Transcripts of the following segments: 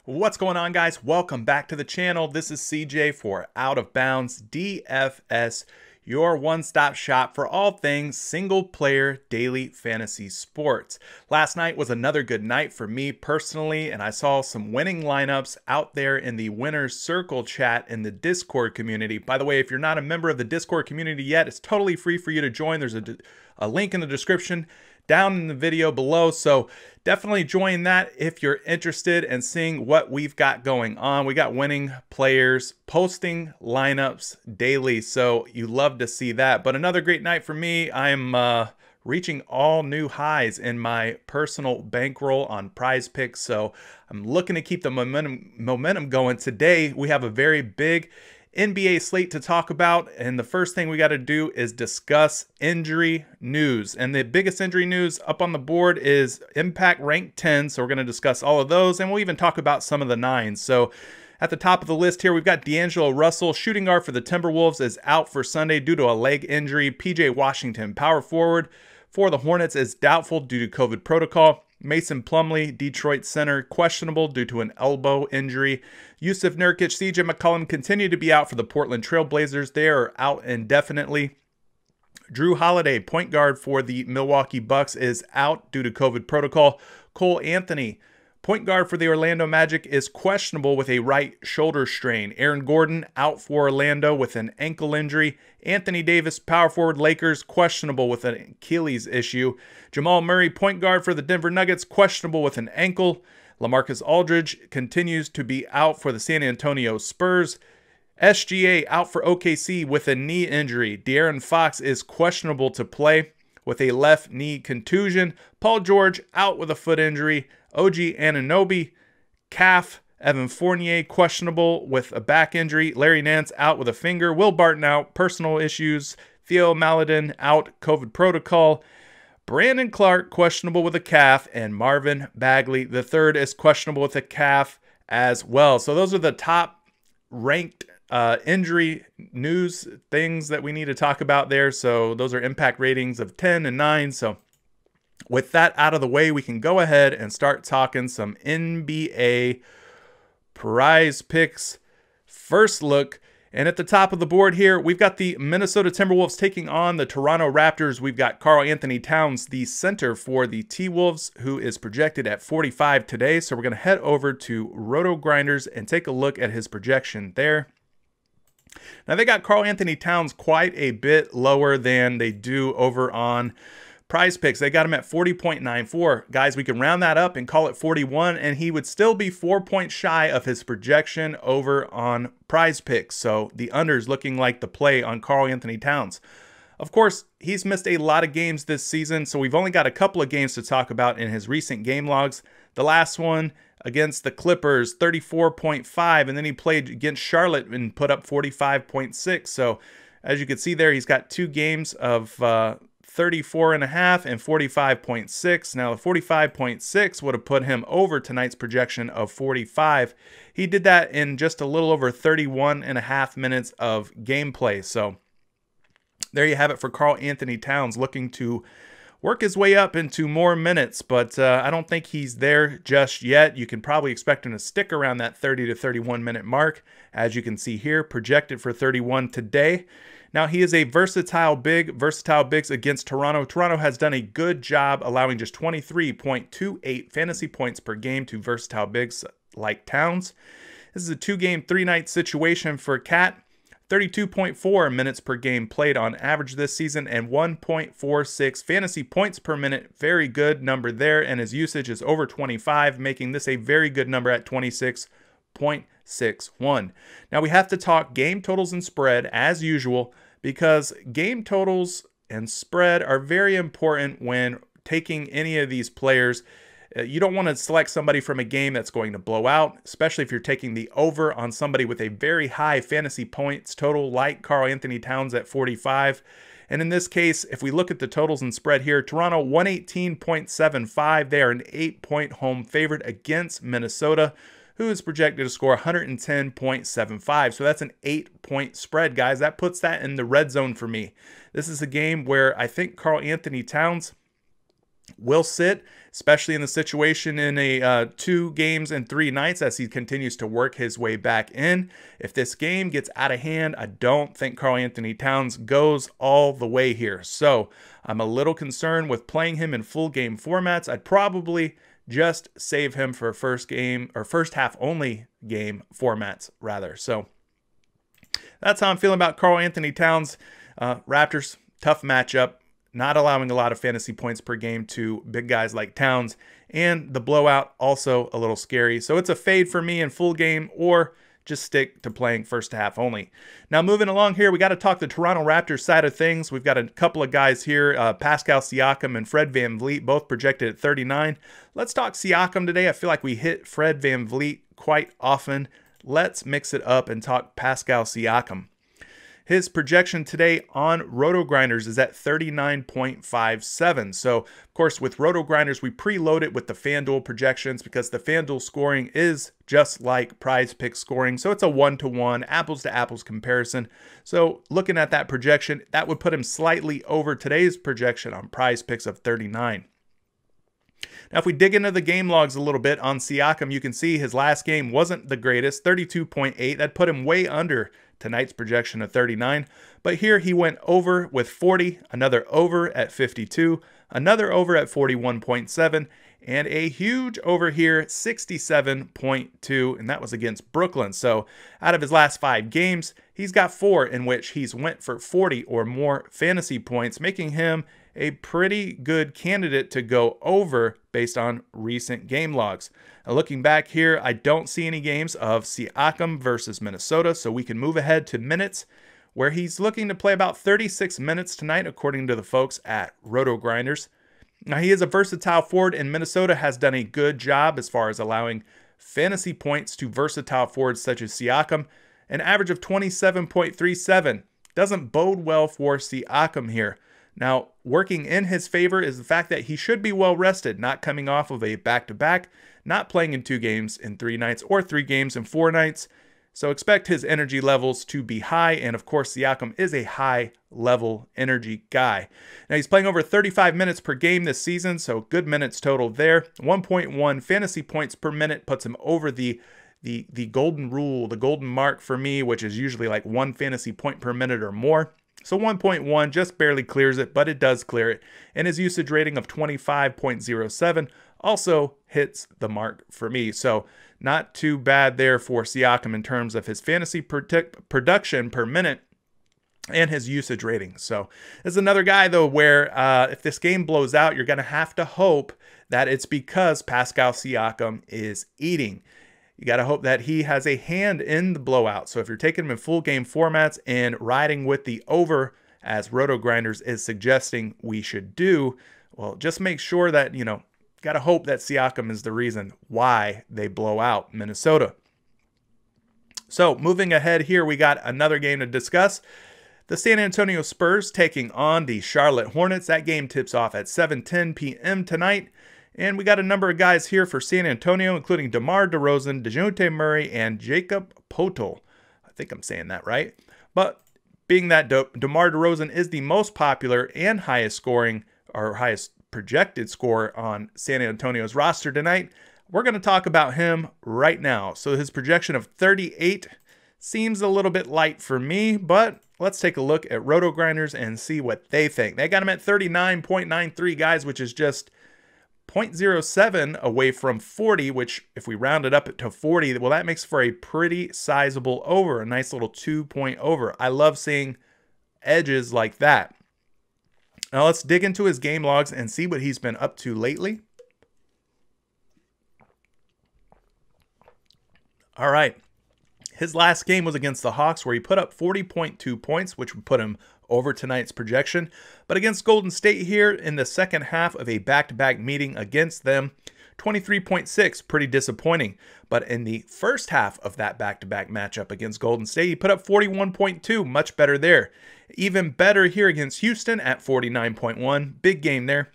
What's going on, guys? Welcome back to the channel. This is CJ for Out of Bounds DFS, your one-stop shop for all things single-player daily fantasy sports. Last night was another good night for me personally, and I saw some winning lineups out there in the Winner's Circle chat in the Discord community. By the way, if you're not a member of the Discord community yet, it's totally free for you to join. There's a link in the description down in the video below, so definitely join that if you're interested in seeing what we've got going on. We got winning players posting lineups daily, so you love to see that. But another great night for me. I'm reaching all new highs in my personal bankroll on PrizePicks, so I'm looking to keep the momentum going. Today we have a very big NBA slate to talk about, and the first thing we got to do is discuss injury news. And the biggest injury news up on the board is Impact Rank 10, so we're going to discuss all of those, and we'll even talk about some of the 9s. So at the top of the list here, we've got D'Angelo Russell, shooting guard for the Timberwolves, is out for Sunday due to a leg injury. PJ Washington, power forward for the Hornets, is doubtful due to COVID protocol. Mason Plumlee, Detroit center, questionable due to an elbow injury. Yusuf Nurkic, CJ McCollum continue to be out for the Portland Trail Blazers. They are out indefinitely. Drew Holiday, point guard for the Milwaukee Bucks, is out due to COVID protocol. Cole Anthony, point guard for the Orlando Magic, is questionable with a right shoulder strain. Aaron Gordon, out for Orlando with an ankle injury. Anthony Davis, power forward Lakers, questionable with an Achilles issue. Jamal Murray, point guard for the Denver Nuggets, questionable with an ankle. LaMarcus Aldridge continues to be out for the San Antonio Spurs. SGA out for OKC with a knee injury. De'Aaron Fox is questionable to play with a left knee contusion. Paul George out with a foot injury. OG Anunoby, calf. Evan Fournier questionable with a back injury. Larry Nance out with a finger. Will Barton out, personal issues. Theo Maledon out, COVID protocol. Brandon Clark questionable with a calf, and Marvin Bagley III is questionable with a calf as well. So those are the top ranked injury news things that we need to talk about there. So those are impact ratings of 10 and 9. So with that out of the way, we can go ahead and start talking some NBA PrizePicks first look. And at the top of the board here, we've got the Minnesota Timberwolves taking on the Toronto Raptors. We've got Karl-Anthony Towns, the center for the T-Wolves, who is projected at 45 today. So we're going to head over to Roto Grinders and take a look at his projection there. Now, they got Karl-Anthony Towns quite a bit lower than they do over on PrizePicks. They got him at 40.94. Guys, we can round that up and call it 41, and he would still be 4 points shy of his projection over on PrizePicks. So the under's looking like the play on Karl-Anthony Towns. Of course, he's missed a lot of games this season, so we've only got a couple of games to talk about in his recent game logs. The last one against the Clippers, 34.5, and then he played against Charlotte and put up 45.6. So as you can see there, he's got 2 games of 34.5 and 45.6. Now, the 45.6 would have put him over tonight's projection of 45. He did that in just a little over 31.5 minutes of gameplay. So there you have it for Karl-Anthony Towns, looking to work his way up into more minutes, but I don't think he's there just yet. You can probably expect him to stick around that 30 to 31 minute mark, as you can see here, projected for 31 today. Now, he is a versatile bigs against Toronto. Toronto has done a good job allowing just 23.28 fantasy points per game to versatile bigs like Towns. This is a 2-game, 3-night situation for Cat. 32.4 minutes per game played on average this season, and 1.46 fantasy points per minute. Very good number there, and his usage is over 25, making this a very good number at 26.61. Now, we have to talk game totals and spread as usual, because game totals and spread are very important when taking any of these players. You don't want to select somebody from a game that's going to blow out, especially if you're taking the over on somebody with a very high fantasy points total like Karl-Anthony Towns at 45. And in this case, if we look at the totals and spread here, Toronto 118.75. They are an 8-point home favorite against Minnesota, who is projected to score 110.75. So that's an 8-point spread, guys. That puts that in the red zone for me. This is a game where I think Karl-Anthony Towns will sit, especially in the situation in a 2 games and 3 nights as he continues to work his way back in. If this game gets out of hand, I don't think Karl-Anthony Towns goes all the way here. So I'm a little concerned with playing him in full game formats. I'd probably just save him for first game or first half only game formats rather. So that's how I'm feeling about Karl-Anthony Towns. Raptors, tough matchup. Not allowing a lot of fantasy points per game to big guys like Towns. And the blowout, also a little scary. So it's a fade for me in full game, or just stick to playing first half only. Now moving along here, we got to talk the Toronto Raptors side of things. We've got a couple of guys here, Pascal Siakam and Fred VanVleet, both projected at 39. Let's talk Siakam today. I feel like we hit Fred VanVleet quite often. Let's mix it up and talk Pascal Siakam. His projection today on RotoGrinders is at 39.57. So, of course, with RotoGrinders, we preload it with the FanDuel projections because the FanDuel scoring is just like PrizePicks scoring. So it's a one-to-one, apples-to-apples comparison. So looking at that projection, that would put him slightly over today's projection on PrizePicks of 39. Now, if we dig into the game logs a little bit on Siakam, you can see his last game wasn't the greatest, 32.8. That put him way under tonight's projection of 39. But here he went over with 40, another over at 52, another over at 41.7, and a huge over here, 67.2, and that was against Brooklyn. So out of his last 5 games, he's got 4 in which he's went for 40 or more fantasy points, making him a pretty good candidate to go over based on recent game logs. Now looking back here, I don't see any games of Siakam versus Minnesota, so we can move ahead to minutes, where he's looking to play about 36 minutes tonight, according to the folks at RotoGrinders. Now, he is a versatile forward, and Minnesota has done a good job as far as allowing fantasy points to versatile forwards such as Siakam, an average of 27.37. Doesn't bode well for Siakam here. Now, working in his favor is the fact that he should be well rested, not coming off of a back-to-back, not playing in 2 games in 3 nights or 3 games in 4 nights. So expect his energy levels to be high, and of course Siakam is a high-level energy guy. Now he's playing over 35 minutes per game this season, so good minutes total there. 1.1 fantasy points per minute puts him over the golden rule, the golden mark for me, which is usually like 1 fantasy point per minute or more. So 1.1 just barely clears it, but it does clear it. And his usage rating of 25.07 also hits the mark for me. So not too bad there for Siakam in terms of his fantasy production per minute and his usage rating. So there's another guy, though, where if this game blows out, you're going to have to hope that it's because Pascal Siakam is eating. You got to hope that he has a hand in the blowout. So if you're taking him in full game formats and riding with the over, as RotoGrinders is suggesting we should do, well, just make sure that, got to hope that Siakam is the reason why they blow out Minnesota. So moving ahead here, we got another game to discuss. The San Antonio Spurs taking on the Charlotte Hornets. That game tips off at 7:10 p.m. tonight. And we got a number of guys here for San Antonio, including Demar DeRozan, DeJounte Murray, and Jakob Poeltl. I think I'm saying that right. But being that DeMar DeRozan is the most popular and highest scoring or highest projected score on San Antonio's roster tonight, we're going to talk about him right now. So his projection of 38 seems a little bit light for me, but let's take a look at RotoGrinders and see what they think. They got him at 39.93, guys, which is just 0.07 away from 40, which if we round it up to 40, well, that makes for a pretty sizable over, a nice little 2-point over. I love seeing edges like that. Now let's dig into his game logs and see what he's been up to lately. All right. His last game was against the Hawks, where he put up 40.2 points, which would put him over tonight's projection. But against Golden State here in the second half of a back-to-back meeting against them, 23.6, pretty disappointing. But in the first half of that back-to-back matchup against Golden State, he put up 41.2, much better there. Even better here against Houston at 49.1, big game there.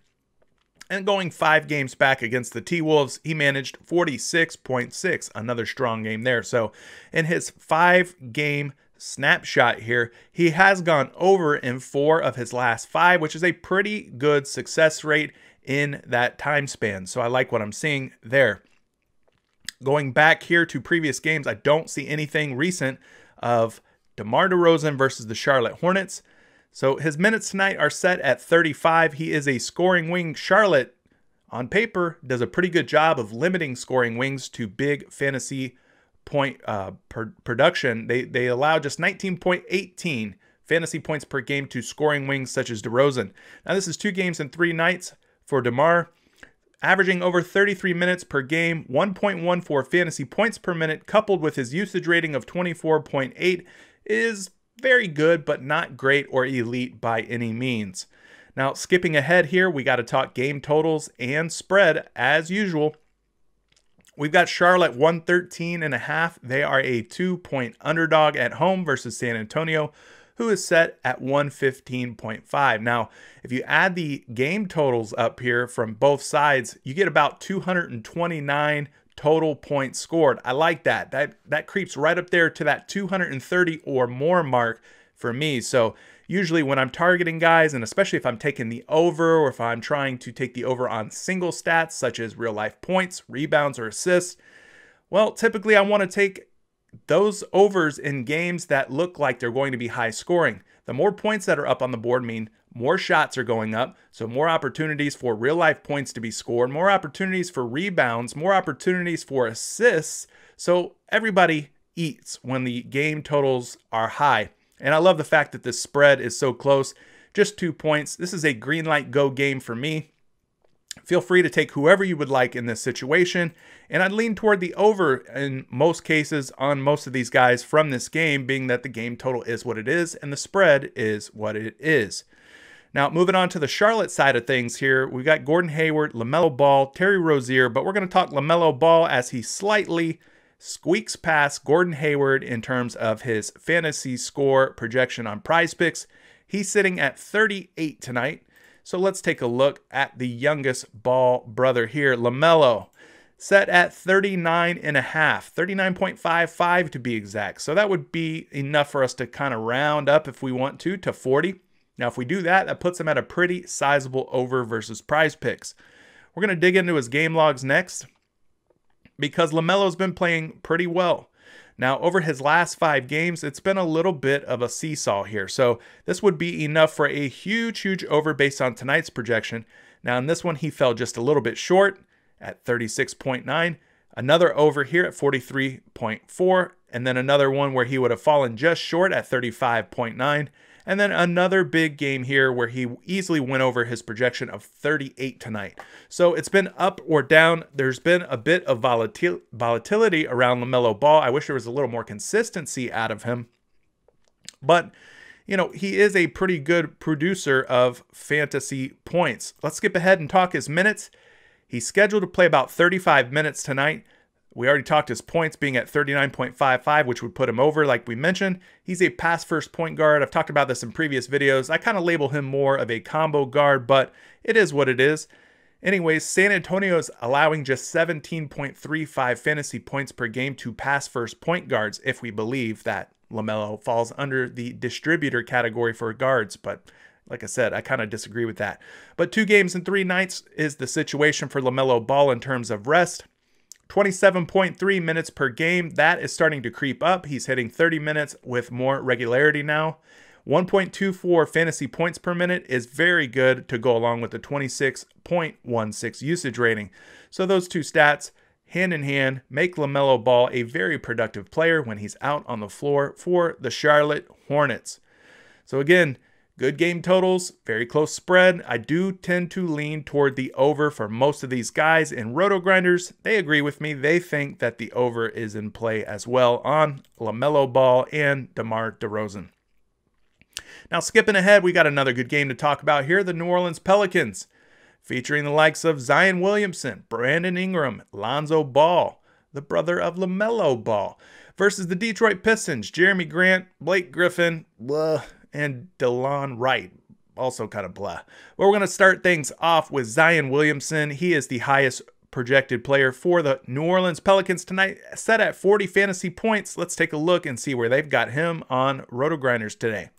And going 5 games back against the T-Wolves, he managed 46.6, another strong game there. So in his 5-game snapshot here, he has gone over in 4 of his last 5, which is a pretty good success rate in that time span. So I like what I'm seeing there. Going back here to previous games, I don't see anything recent of DeMar DeRozan versus the Charlotte Hornets. So his minutes tonight are set at 35. He is a scoring wing. Charlotte, on paper, does a pretty good job of limiting scoring wings to big fantasy point production. They allow just 19.18 fantasy points per game to scoring wings such as DeRozan. Now this is 2 games and 3 nights for DeMar, averaging over 33 minutes per game, 1.14 fantasy points per minute, coupled with his usage rating of 24.8 is very good, but not great or elite by any means. Now, skipping ahead here, we got to talk game totals and spread as usual. We've got Charlotte 113.5. They are a 2-point underdog at home versus San Antonio, who is set at 115.5. Now, if you add the game totals up here from both sides, you get about 229 total points scored. I like that. That creeps right up there to that 230 or more mark for me. So usually when I'm targeting guys, and especially if I'm taking the over or if I'm trying to take the over on single stats such as real life points, rebounds, or assists, well, typically I want to take those overs in games that look like they're going to be high scoring. The more points that are up on the board mean more shots are going up, so more opportunities for real life points to be scored, more opportunities for rebounds, more opportunities for assists. So everybody eats when the game totals are high. And I love the fact that this spread is so close, just 2 points. This is a green light go game for me. Feel free to take whoever you would like in this situation. And I'd lean toward the over in most cases on most of these guys from this game, being that the game total is what it is and the spread is what it is. Now, moving on to the Charlotte side of things here, we've got Gordon Hayward, LaMelo Ball, Terry Rozier, but we're going to talk LaMelo Ball as he slightly squeaks past Gordon Hayward in terms of his fantasy score projection on PrizePicks. He's sitting at 38 tonight. So let's take a look at the youngest Ball brother here, LaMelo, set at 39.5, 39.55 to be exact. So that would be enough for us to kind of round up if we want to 40. Now, if we do that, that puts him at a pretty sizable over versus PrizePicks. We're going to dig into his game logs next because LaMelo's been playing pretty well. Now, over his last 5 games, it's been a little bit of a seesaw here. So this would be enough for a huge over based on tonight's projection. Now, in this one, he fell just a little bit short at 36.9. Another over here at 43.4. And then another one where he would have fallen just short at 35.9. And then another big game here where he easily went over his projection of 38 tonight. So it's been up or down. There's been a bit of volatility around LaMelo Ball. I wish there was a little more consistency out of him. But, you know, he is a pretty good producer of fantasy points. Let's skip ahead and talk his minutes. He's scheduled to play about 35 minutes tonight. We already talked his points being at 39.55, which would put him over, like we mentioned. He's a pass-first point guard. I've talked about this in previous videos. I kind of label him more of a combo guard, but it is what it is. Anyways, San Antonio is allowing just 17.35 fantasy points per game to pass-first point guards, if we believe that LaMelo falls under the distributor category for guards. But like I said, I kind of disagree with that. But 2 games and 3 nights is the situation for LaMelo Ball in terms of rest. 27.3 minutes per game. That is starting to creep up. He's hitting 30 minutes with more regularity now. 1.24 fantasy points per minute is very good to go along with the 26.16 usage rating. So those 2 stats, hand in hand, make LaMelo Ball a very productive player when he's out on the floor for the Charlotte Hornets. So again, good game totals, very close spread. I do tend to lean toward the over for most of these guys. In Roto Grinders, they agree with me. They think that the over is in play as well on LaMelo Ball and DeMar DeRozan. Now, skipping ahead, we got another good game to talk about here. The New Orleans Pelicans, featuring the likes of Zion Williamson, Brandon Ingram, Lonzo Ball, the brother of LaMelo Ball, versus the Detroit Pistons, Jeremy Grant, Blake Griffin, and DeLon Wright, also kind of blah. But we're going to start things off with Zion Williamson. He is the highest projected player for the New Orleans Pelicans tonight, set at 40 fantasy points. Let's take a look and see where they've got him on Roto Grinders today.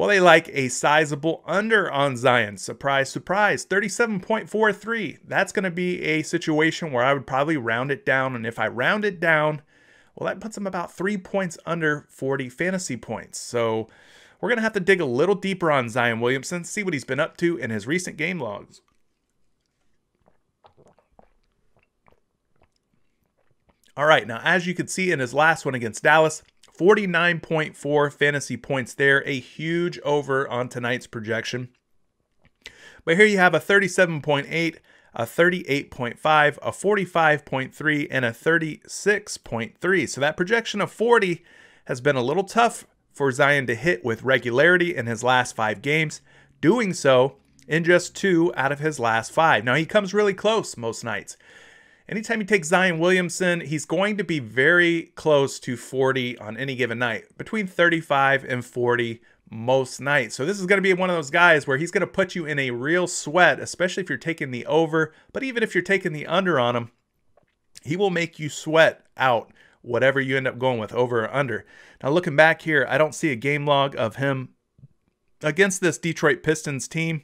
Well, they like a sizable under on Zion. Surprise, surprise, 37.43. That's going to be a situation where I would probably round it down. And if I round it down, well, that puts him about 3 points under 40 fantasy points. So we're going to have to dig a little deeper on Zion Williamson, see what he's been up to in his recent game logs. All right, now as you can see in his last one against Dallas, 49.4 fantasy points there, a huge over on tonight's projection. But here you have a 37.8, a 38.5, a 45.3, and a 36.3. So that projection of 40 has been a little tough for Zion to hit with regularity in his last 5 games, doing so in just 2 out of his last 5. Now he comes really close most nights. Anytime you take Zion Williamson, he's going to be very close to 40 on any given night, between 35 and 40 most nights. So this is going to be one of those guys where he's going to put you in a real sweat, especially if you're taking the over. But even if you're taking the under on him, he will make you sweat out whatever you end up going with, over or under. Now looking back here, I don't see a game log of him against this Detroit Pistons team.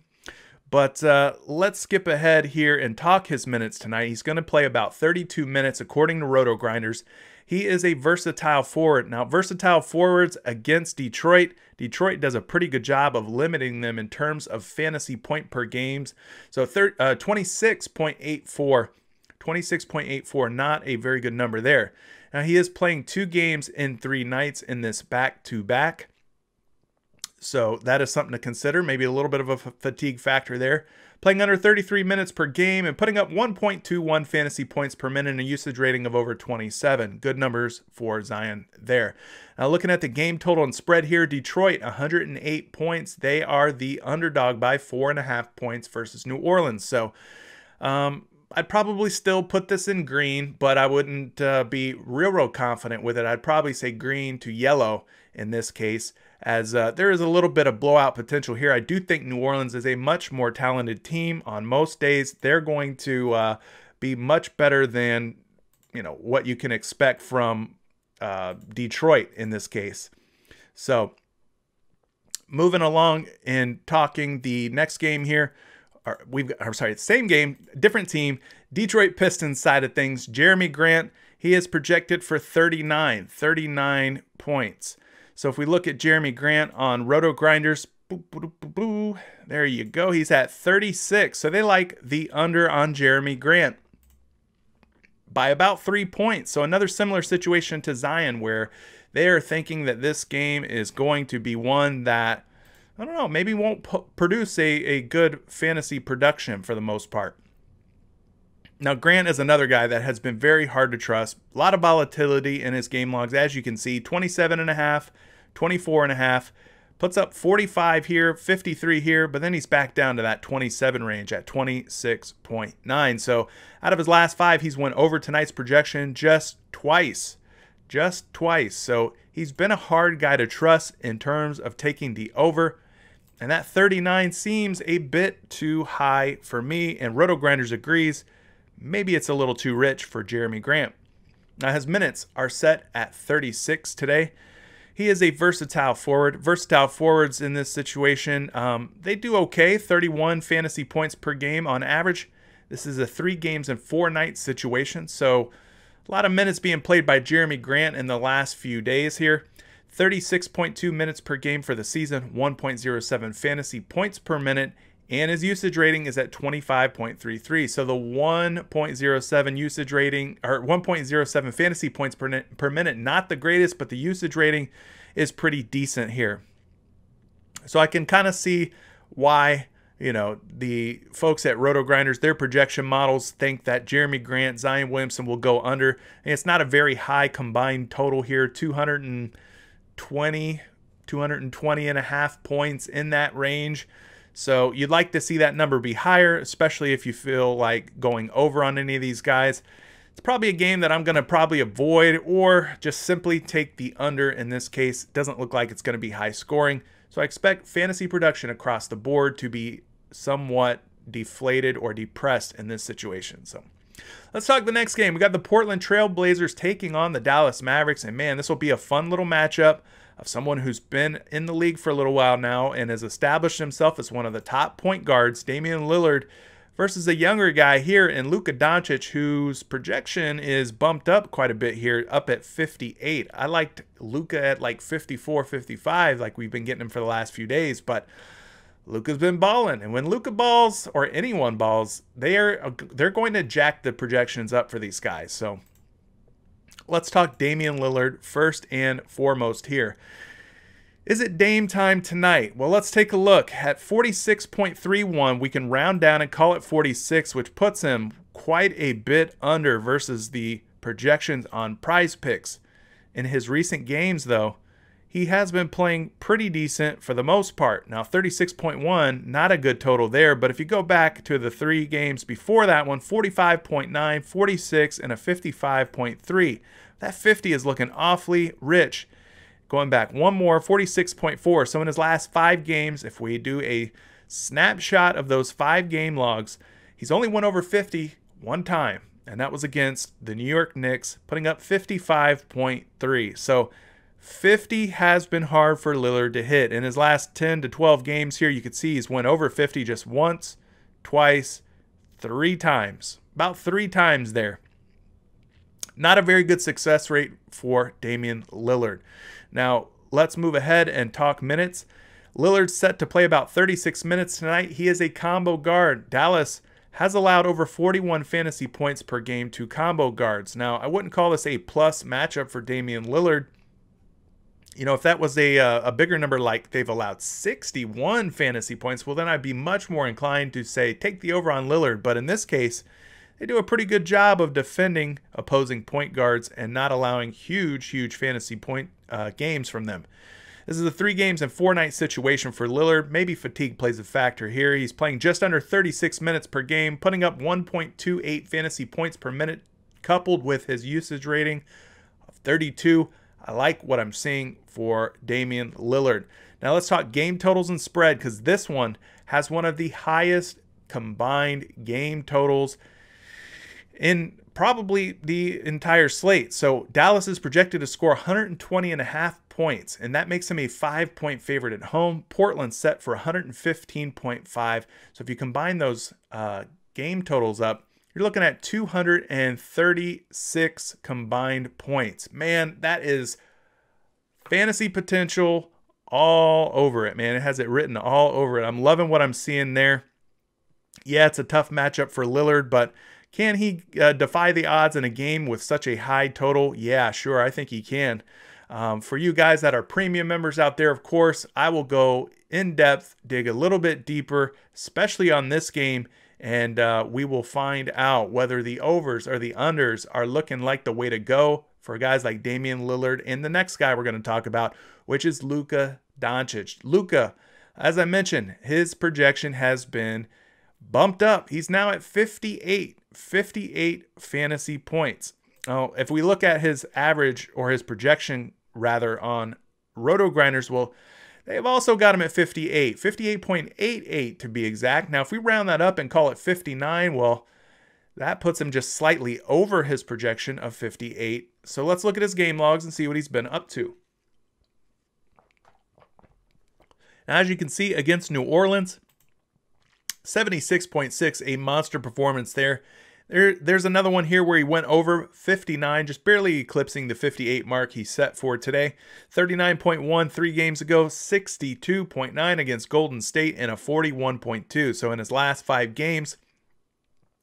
But let's skip ahead here and talk his minutes tonight. He's going to play about 32 minutes according to Roto Grinders. He is a versatile forward. Now, versatile forwards against Detroit. Detroit does a pretty good job of limiting them in terms of fantasy point per games. So 26.84. 26.84, not a very good number there. Now, he is playing 2 games in 3 nights in this back-to-back. So that is something to consider. Maybe a little bit of a fatigue factor there. Playing under 33 minutes per game and putting up 1.21 fantasy points per minute and a usage rating of over 27. Good numbers for Zion there. Now looking at the game total and spread here, Detroit 108 points. They are the underdog by 4.5 points versus New Orleans. So I'd probably still put this in green, but I wouldn't be real confident with it. I'd probably say green to yellow in this case, as there is a little bit of blowout potential here. I do think New Orleans is a much more talented team. On most days, they're going to be much better than what you can expect from Detroit in this case. So moving along and talking the next game here, same game, different team, Detroit Pistons side of things. Jeremy Grant, he is projected for 39 points. So if we look at Jeremy Grant on Roto Grinders, there you go. He's at 36. So they like the under on Jeremy Grant by about 3 points. So another similar situation to Zion, where they are thinking that this game is going to be one that, I don't know, maybe won't produce a good fantasy production for the most part. Now, Grant is another guy that has been very hard to trust. A lot of volatility in his game logs, as you can see. 27.5, 24.5, puts up 45 here, 53 here, but then he's back down to that 27 range at 26.9. So out of his last 5, he's went over tonight's projection just twice. So he's been a hard guy to trust in terms of taking the over. And that 39 seems a bit too high for me, and Roto Grinders agrees. Maybe it's a little too rich for Jeremy Grant. Now his minutes are set at 36 today. He is a versatile forward. Versatile forwards in this situation, they do okay, 31 fantasy points per game on average. This is a 3 games and 4 nights situation, so a lot of minutes being played by Jeremy Grant in the last few days here. 36.2 minutes per game for the season, 1.07 fantasy points per minute, and his usage rating is at 25.33. So the 1.07 usage rating, or 1.07 fantasy points per minute, not the greatest, but the usage rating is pretty decent here. So I can kind of see why, the folks at Roto Grinders, their projection models think that Jeremy Grant, Zion Williamson will go under. And it's not a very high combined total here, 220 and a half points in that range. So you'd like to see that number be higher, especially if you feel like going over on any of these guys. It's probably a game that I'm going to probably avoid, or just simply take the under in this case. It doesn't look like it's going to be high scoring. So I expect fantasy production across the board to be somewhat deflated or depressed in this situation. So let's talk the next game. We got the Portland Trail Blazers taking on the Dallas Mavericks. And man, this will be a fun little matchup. of someone who's been in the league for a little while now and has established himself as one of the top point guards, Damian Lillard, versus a younger guy here in Luca Doncic, whose projection is bumped up quite a bit here, up at 58. I liked Luca at like 54, 55, like we've been getting him for the last few days, but Luca's been balling. And when Luca balls, or anyone balls, they're going to jack the projections up for these guys. So let's talk Damian Lillard first and foremost here. Is it Dame time tonight? Well, let's take a look. At 46.31, we can round down and call it 46, which puts him quite a bit under versus the projections on PrizePicks. In his recent games, though, he has been playing pretty decent for the most part. Now, 36.1, not a good total there, but if you go back to the 3 games before that one, 45.9, 46, and a 55.3. That 50 is looking awfully rich. Going back one more, 46.4. So in his last 5 games, if we do a snapshot of those 5 game logs, he's only went over 50 one time, and that was against the New York Knicks, putting up 55.3. So 50 has been hard for Lillard to hit. In his last 10 to 12 games here, you can see he's went over 50 just once, twice, 3 times. About 3 times there. Not a very good success rate for Damian Lillard. Now, let's move ahead and talk minutes. Lillard's set to play about 36 minutes tonight. He is a combo guard. Dallas has allowed over 41 fantasy points per game to combo guards. Now, I wouldn't call this a plus matchup for Damian Lillard. You know, if that was a bigger number, like they've allowed 61 fantasy points, well, then I'd be much more inclined to say take the over on Lillard. But in this case, they do a pretty good job of defending opposing point guards and not allowing huge fantasy point games from them. This is a 3 games and 4 night situation for Lillard. Maybe fatigue plays a factor here. He's playing just under 36 minutes per game, putting up 1.28 fantasy points per minute, coupled with his usage rating of 32. I like what I'm seeing for Damian Lillard. Now let's talk game totals and spread, because this one has one of the highest combined game totals in probably the entire slate. So Dallas is projected to score 120.5 points, and that makes him a 5-point favorite at home. Portland's set for 115.5. So if you combine those game totals up, you're looking at 236 combined points. Man, that is fantasy potential all over it, man. It has it written all over it. I'm loving what I'm seeing there. Yeah, it's a tough matchup for Lillard, but can he defy the odds in a game with such a high total? Yeah, sure, I think he can. For you guys that are premium members out there, of course, I will go in depth, dig a little bit deeper, especially on this game, and we will find out whether the overs or the unders are looking like the way to go for guys like Damian Lillard and the next guy we're going to talk about, which is Luca Doncic. Luca, as I mentioned, his projection has been bumped up. He's now at 58 fantasy points. Now, if we look at his average, or his projection rather, on Roto Grinders, well, they've also got him at 58.88 to be exact. Now, if we round that up and call it 59, well, that puts him just slightly over his projection of 58. So let's look at his game logs and see what he's been up to. Now, as you can see, against New Orleans, 76.6, a monster performance there. There's another one here where he went over 59, just barely eclipsing the 58 mark he set for today. 39.1 3 games ago, 62.9 against Golden State, and a 41.2. So in his last 5 games,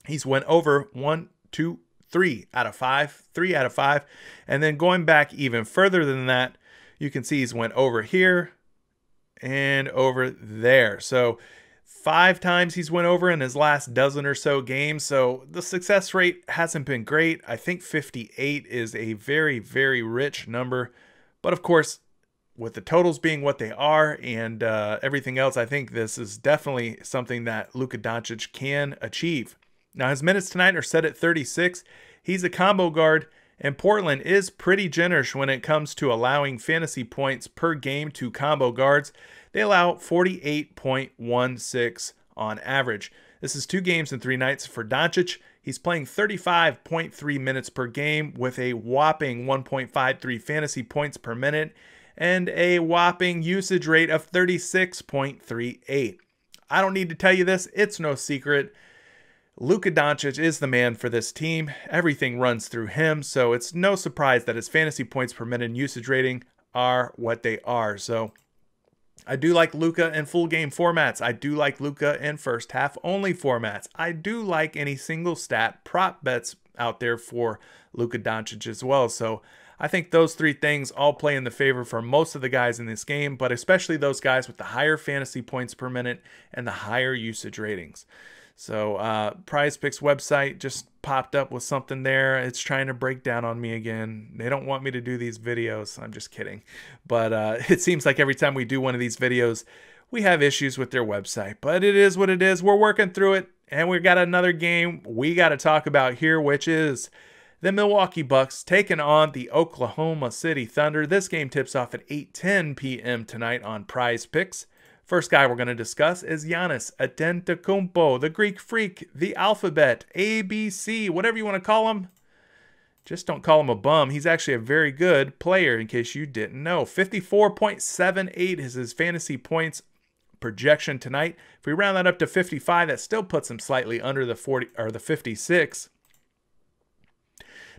he's went over 1, 2, 3 out of 5, 3 out of 5. And then going back even further than that, you can see he's went over here and over there. So 5 times he's went over in his last dozen or so games. So the success rate hasn't been great. I think 58 is a very rich number. But of course, with the totals being what they are and everything else, I think this is definitely something that Luca Doncic can achieve. Now, his minutes tonight are set at 36. He's a combo guard, and Portland is pretty generous when it comes to allowing fantasy points per game to combo guards. They allow 48.16 on average. This is 2 games and 3 nights for Doncic. He's playing 35.3 minutes per game with a whopping 1.53 fantasy points per minute. and a whopping usage rate of 36.38. I don't need to tell you this, it's no secret. Luca Doncic is the man for this team. Everything runs through him, so it's no surprise that his fantasy points per minute and usage rating are what they are. So I do like Luca in full game formats. I do like Luca in first half only formats. I do like any single stat prop bets out there for Luca Doncic as well. So I think those three things all play in the favor for most of the guys in this game, but especially those guys with the higher fantasy points per minute and the higher usage ratings. So PrizePicks website just popped up with something there. It's trying to break down on me again. They don't want me to do these videos. I'm just kidding. But it seems like every time we do one of these videos, we have issues with their website. But it is what it is. We're working through it. And we've got another game we got to talk about here, which is the Milwaukee Bucks taking on the Oklahoma City Thunder. This game tips off at 8:10 p.m. tonight on PrizePicks. First guy we're going to discuss is Giannis Antetokounmpo, the Greek Freak, the alphabet, ABC, whatever you want to call him. Just don't call him a bum. He's actually a very good player, in case you didn't know. 54.78 is his fantasy points projection tonight. If we round that up to 55, that still puts him slightly under the 40 or the 56.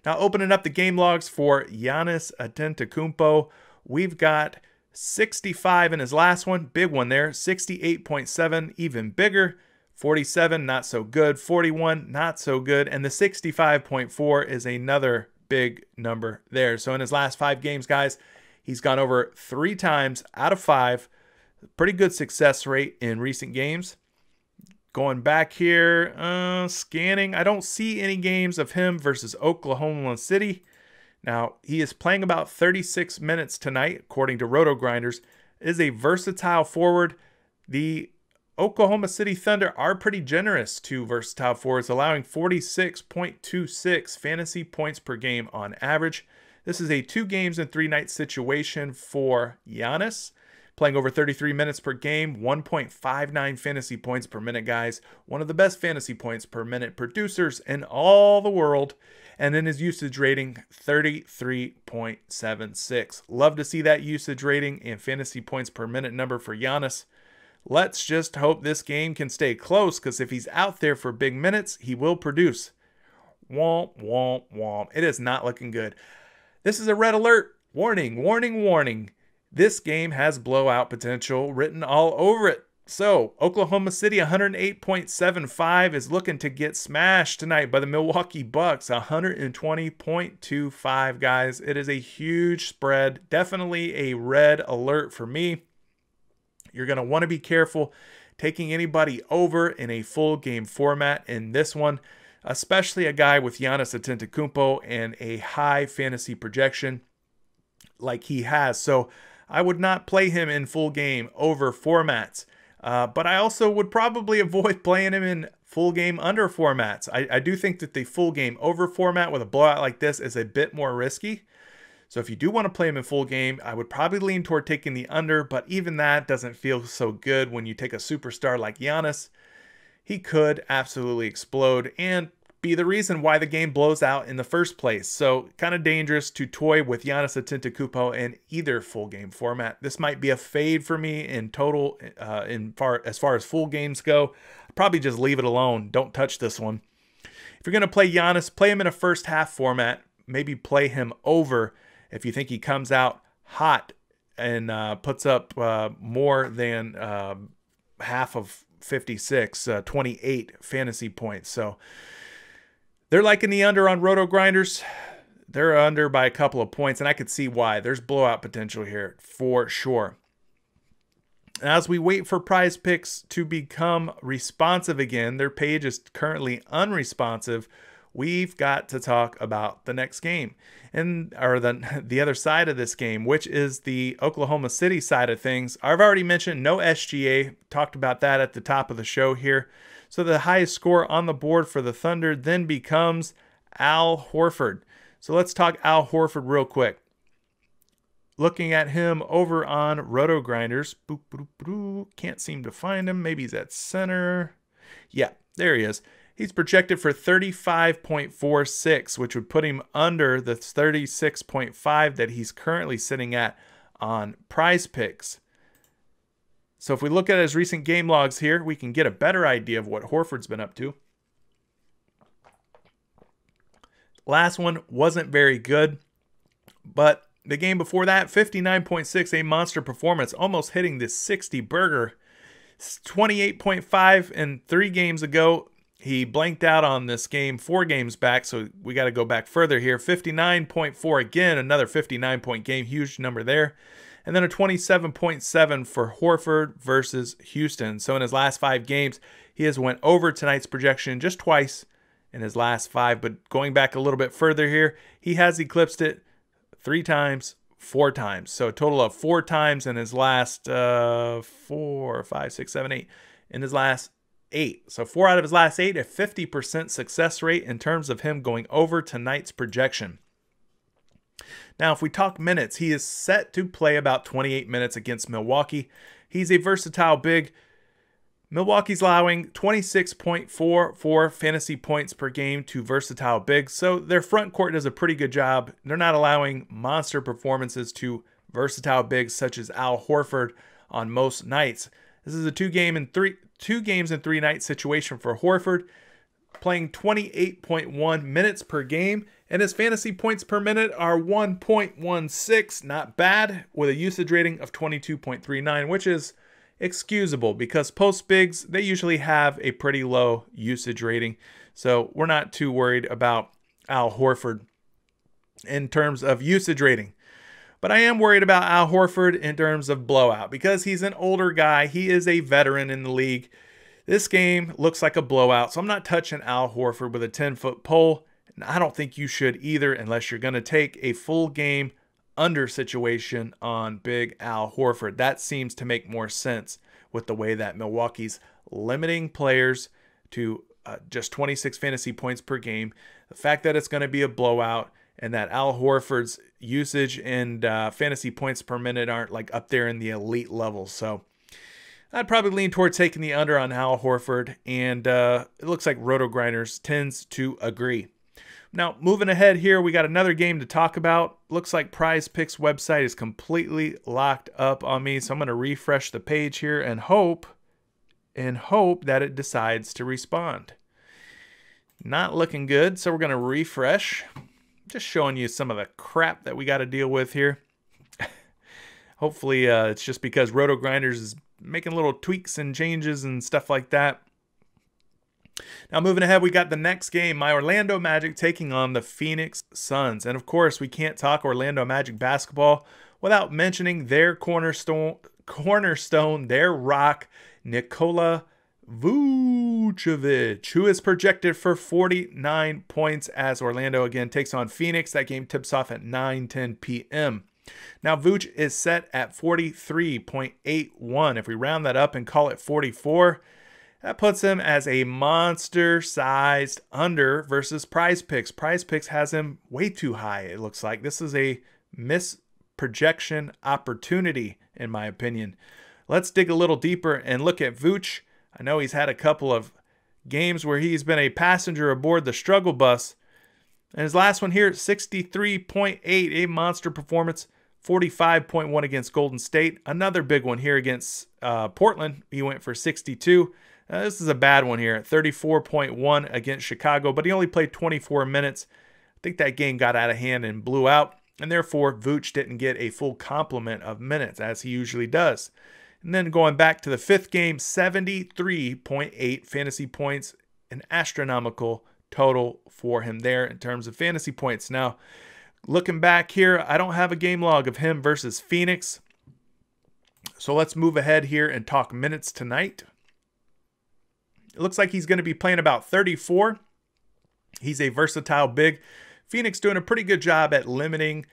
Now, opening up the game logs for Giannis Antetokounmpo, we've got 65 in his last one, big one there. 68.7, even bigger. 47, not so good. 41, not so good. And the 65.4 is another big number there. So in his last 5 games, guys, he's gone over 3 times out of 5. Pretty good success rate in recent games. Going back here, scanning, I don't see any games of him versus Oklahoma City. Now, he is playing about 36 minutes tonight, according to Roto Grinders. Is a versatile forward. The Oklahoma City Thunder are pretty generous to versatile forwards, allowing 46.26 fantasy points per game on average. This is a 2 games and 3 nights situation for Giannis. Playing over 33 minutes per game, 1.59 fantasy points per minute, guys. One of the best fantasy points per minute producers in all the world. And then his usage rating, 33.76. Love to see that usage rating and fantasy points per minute number for Giannis. Let's just hope this game can stay close, because if he's out there for big minutes, he will produce. Womp, womp, womp. It is not looking good. This is a red alert. Warning, warning, warning. This game has blowout potential written all over it. So, Oklahoma City 108.75 is looking to get smashed tonight by the Milwaukee Bucks, 120.25, guys. It is a huge spread. Definitely a red alert for me. You're going to want to be careful taking anybody over in a full game format in this one, especially a guy with Giannis Antetokounmpo and a high fantasy projection like he has. So, I would not play him in full game over formats. But I also would probably avoid playing him in full game under formats. I do think that the full game over format with a blowout like this is a bit more risky. So if you do want to play him in full game, I would probably lean toward taking the under, but even that doesn't feel so good when you take a superstar like Giannis. He could absolutely explode and be the reason why the game blows out in the first place. So kind of dangerous to toy with Giannis Antetokounmpo in either full game format. This might be a fade for me in total as far as full games go. Probably just leave it alone. Don't touch this one. If you're going to play Giannis, play him in a first half format. Maybe play him over if you think he comes out hot and puts up more than half of 56, 28 fantasy points. So they're liking the under on Roto Grinders. They're under by a couple of points, and I could see why. There's blowout potential here for sure. As we wait for PrizePicks to become responsive again, their page is currently unresponsive. We've got to talk about the next game, or the other side of this game, which is the Oklahoma City side of things. I've already mentioned no SGA. Talked about that at the top of the show here. So the highest score on the board for the Thunder then becomes Al Horford. So let's talk Al Horford real quick. Looking at him over on Roto Grinders. Boop, boop, boop. Can't seem to find him. Maybe he's at center. Yeah, there he is. He's projected for 35.46, which would put him under the 36.5 that he's currently sitting at on PrizePicks. So if we look at his recent game logs here, we can get a better idea of what Horford's been up to. Last one wasn't very good, but the game before that, 59.6, a monster performance, almost hitting the 60 burger. 28.5 in 3 games ago. He blanked out on this game 4 games back, so we got to go back further here. 59.4 again, another 59-point game, huge number there. And then a 27.7 for Horford versus Houston. So in his last 5 games, he has went over tonight's projection just twice in his last 5. But going back a little bit further here, he has eclipsed it 3 times, 4 times. So a total of 4 times in his last 4, 5, 6, 7, 8. In his last 8. So 4 out of his last 8, a 50% success rate in terms of him going over tonight's projection. Now, if we talk minutes, he is set to play about 28 minutes against Milwaukee. He's a versatile big. Milwaukee's allowing 26.44 fantasy points per game to versatile bigs, so their front court does a pretty good job. They're not allowing monster performances to versatile bigs such as Al Horford on most nights. This is a 2 games in 3 night situation for Horford, playing 28.1 minutes per game, and his fantasy points per minute are 1.16, not bad, with a usage rating of 22.39, which is excusable because post bigs, they usually have a pretty low usage rating. So we're not too worried about Al Horford in terms of usage rating. But I am worried about Al Horford in terms of blowout because he's an older guy. He is a veteran in the league. This game looks like a blowout, so I'm not touching Al Horford with a 10-foot pole. And I don't think you should either unless you're going to take a full game under situation on big Al Horford. That seems to make more sense with the way that Milwaukee's limiting players to just 26 fantasy points per game. The fact that it's going to be a blowout and that Al Horford's usage and fantasy points per minute aren't like up there in the elite levels. So I'd probably lean towards taking the under on Al Horford, and it looks like Roto Grinders tends to agree. Now, moving ahead here, we got another game to talk about. Looks like PrizePicks website is completely locked up on me, so I'm going to refresh the page here and hope that it decides to respond. Not looking good, so we're going to refresh. Just showing you some of the crap that we got to deal with here. Hopefully, it's just because Roto Grinders is making little tweaks and changes and stuff like that. Now, moving ahead, we got the next game, my Orlando Magic taking on the Phoenix Suns. And, of course, we can't talk Orlando Magic basketball without mentioning their cornerstone, their rock, Nikola Vucevic, who is projected for 49 points as Orlando, again, takes on Phoenix. That game tips off at 9:10 p.m. Now, Vooch is set at 43.81. If we round that up and call it 44, that puts him as a monster-sized under versus PrizePicks. PrizePicks has him way too high, it looks like. This is a misprojection opportunity, in my opinion. Let's dig a little deeper and look at Vooch. I know he's had a couple of games where he's been a passenger aboard the struggle bus. And his last one here, 63.8, a monster performance. 45.1 against Golden State. Another big one here against Portland. He went for 62. This is a bad one here. 34.1 against Chicago, but he only played 24 minutes. I think that game got out of hand and blew out, and therefore Vooch didn't get a full complement of minutes as he usually does. And then going back to the 5th game, 73.8 fantasy points, an astronomical total for him there in terms of fantasy points. Now, looking back here, I don't have a game log of him versus Phoenix. So let's move ahead here and talk minutes tonight. It looks like he's going to be playing about 34. He's a versatile big. Phoenix doing a pretty good job at limiting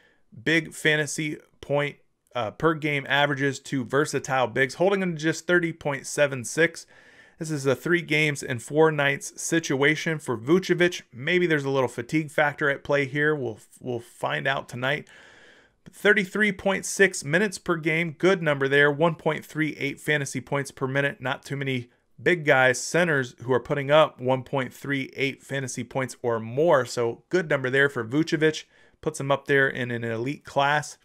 big fantasy point per game averages to versatile bigs, holding them to just 30.76. This is a 3 games and 4 nights situation for Vucevic. Maybe there's a little fatigue factor at play here. We'll find out tonight. 33.6 minutes per game, good number there. 1.38 fantasy points per minute. Not too many big guys, centers, who are putting up 1.38 fantasy points or more. So good number there for Vucevic. Puts him up there in an elite class.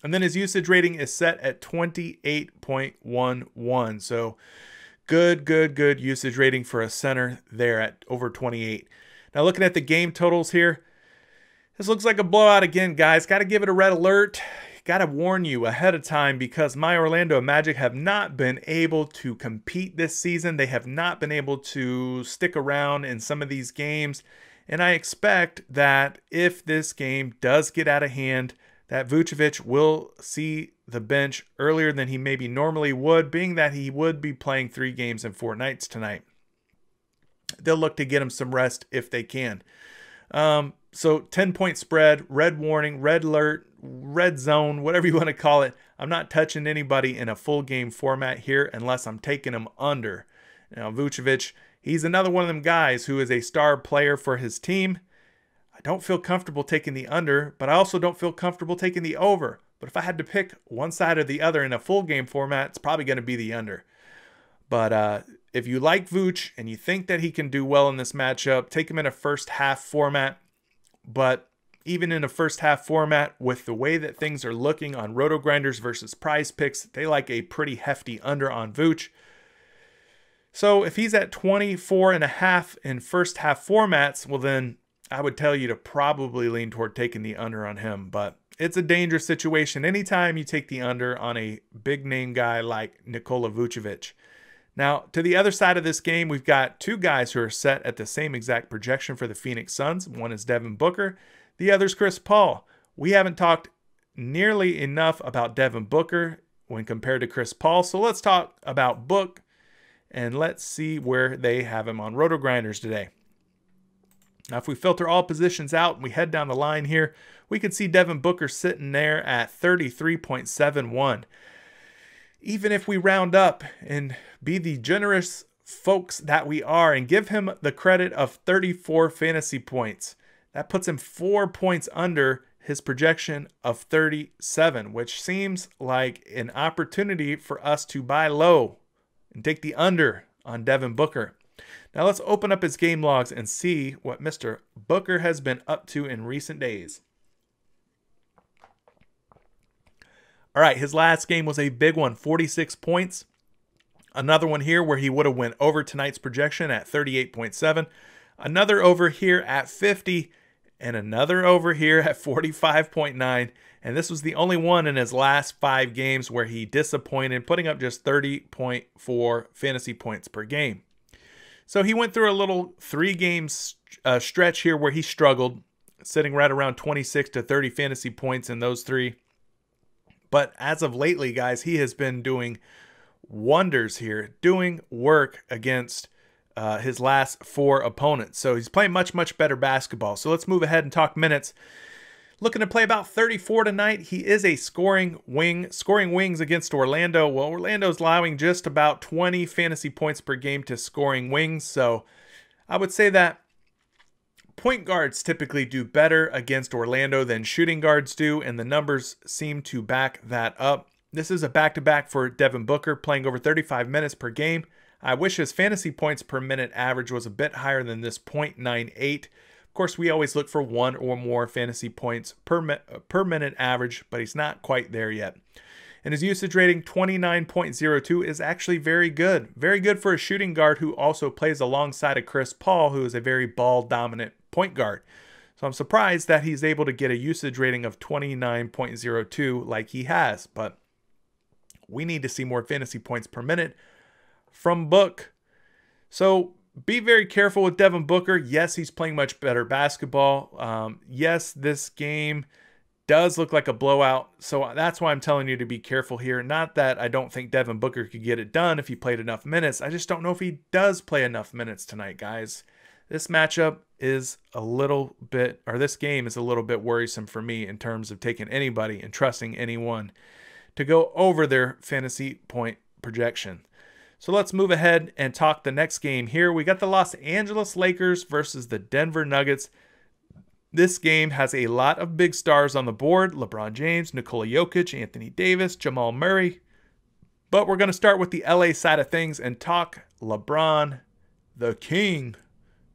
And then his usage rating is set at 28.11. So good usage rating for a center there at over 28. Now looking at the game totals here, this looks like a blowout again, guys. Got to give it a red alert. Got to warn you ahead of time because my Orlando Magic have not been able to compete this season. They have not been able to stick around in some of these games. And I expect that if this game does get out of hand, that Vucevic will see the bench earlier than he maybe normally would, being that he would be playing 3 games in 4 nights tonight. They'll look to get him some rest if they can. So 10-point spread, red warning, red alert, red zone, whatever you want to call it. I'm not touching anybody in a full game format here unless I'm taking him under. Now, Vucevic, he's another one of them guys who is a star player for his team. I don't feel comfortable taking the under, but I also don't feel comfortable taking the over. But if I had to pick one side or the other in a full game format, it's probably going to be the under. But if you like Vooch and you think that he can do well in this matchup, take him in a first half format. But even in a first half format, with the way that things are looking on Roto Grinders versus PrizePicks, they like a pretty hefty under on Vooch. So if he's at 24.5 in first half formats, well then I would tell you to probably lean toward taking the under on him. But it's a dangerous situation anytime you take the under on a big name guy like Nikola Vucevic. Now, to the other side of this game, we've got 2 guys who are set at the same exact projection for the Phoenix Suns. One is Devin Booker. The other is Chris Paul. We haven't talked nearly enough about Devin Booker when compared to Chris Paul. So let's talk about Book, and let's see where they have him on Roto Grinders today. Now, if we filter all positions out and we head down the line here, we can see Devin Booker sitting there at 33.71. Even if we round up and be the generous folks that we are and give him the credit of 34 fantasy points, that puts him 4 points under his projection of 37, which seems like an opportunity for us to buy low and take the under on Devin Booker. Now let's open up his game logs and see what Mr. Booker has been up to in recent days. All right, his last game was a big one, 46 points. Another one here where he would have went over tonight's projection at 38.7. Another over here at 50, and another over here at 45.9. And this was the only one in his last 5 games where he disappointed, putting up just 30.4 fantasy points per game. So he went through a little 3-game stretch here where he struggled, sitting right around 26 to 30 fantasy points in those 3. But as of lately, guys, he has been doing wonders here, doing work against his last 4 opponents. So he's playing much better basketball. So let's move ahead and talk minutes. Looking to play about 34 tonight. He is a scoring wings against Orlando. Well, Orlando's allowing just about 20 fantasy points per game to scoring wings. So I would say that point guards typically do better against Orlando than shooting guards do, and the numbers seem to back that up. This is a back-to-back for Devin Booker, playing over 35 minutes per game. I wish his fantasy points per minute average was a bit higher than this 0.98. Of course, we always look for 1 or more fantasy points per minute average, but he's not quite there yet. And his usage rating, 29.02, is actually very good. Very good for a shooting guard who also plays alongside of Chris Paul, who is a very ball-dominant point guard. So I'm surprised that he's able to get a usage rating of 29.02 like he has. But we need to see more fantasy points per minute from Book. So be very careful with Devin Booker. Yes, he's playing much better basketball. Yes, this game does look like a blowout. So that's why I'm telling you to be careful here. Not that I don't think Devin Booker could get it done if he played enough minutes. I just don't know if he does play enough minutes tonight, guys. This matchup is a little bit, or this game is a little bit worrisome for me in terms of taking anybody and trusting anyone to go over their fantasy point projection. So let's move ahead and talk the next game here. We got the Los Angeles Lakers versus the Denver Nuggets. This game has a lot of big stars on the board. LeBron James, Nicole Yokic, Anthony Davis, Jamal Murray. But we're going to start with the LA side of things and talk LeBron, the King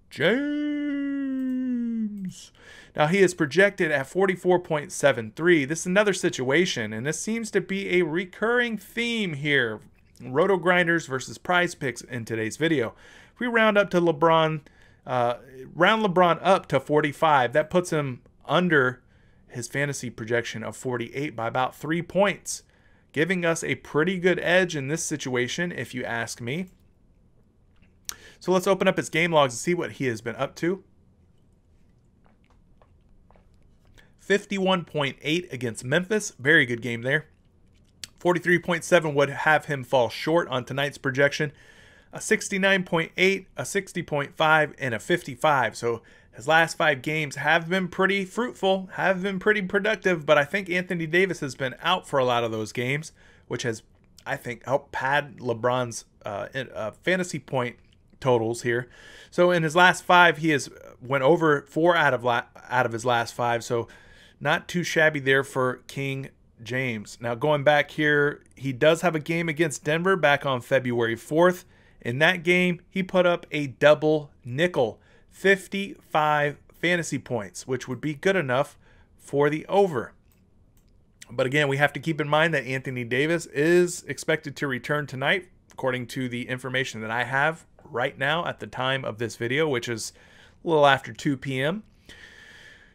James. James. Now he is projected at 44.73. This is another situation, and this seems to be a recurring theme here. Roto Grinders versus Prize Picks in today's video. If we round up to LeBron, round LeBron up to 45, that puts him under his fantasy projection of 48 by about 3 points, giving us a pretty good edge in this situation, if you ask me. So let's open up his game logs and see what he has been up to. 51.8 against Memphis. Very good game there. 43.7 would have him fall short on tonight's projection. A 69.8, a 60.5, and a 55. So his last 5 games have been pretty fruitful, have been pretty productive, but I think Anthony Davis has been out for a lot of those games, which has, I think, helped pad LeBron's fantasy point totals here. So in his last 5, he has went over 4 out of his last 5, so not too shabby there for King James. Now going back here, he does have a game against Denver back on February 4th. In that game, he put up a double nickel, 55 fantasy points, which would be good enough for the over. But again, we have to keep in mind that Anthony Davis is expected to return tonight, according to the information that I have right now at the time of this video, which is a little after 2 p.m.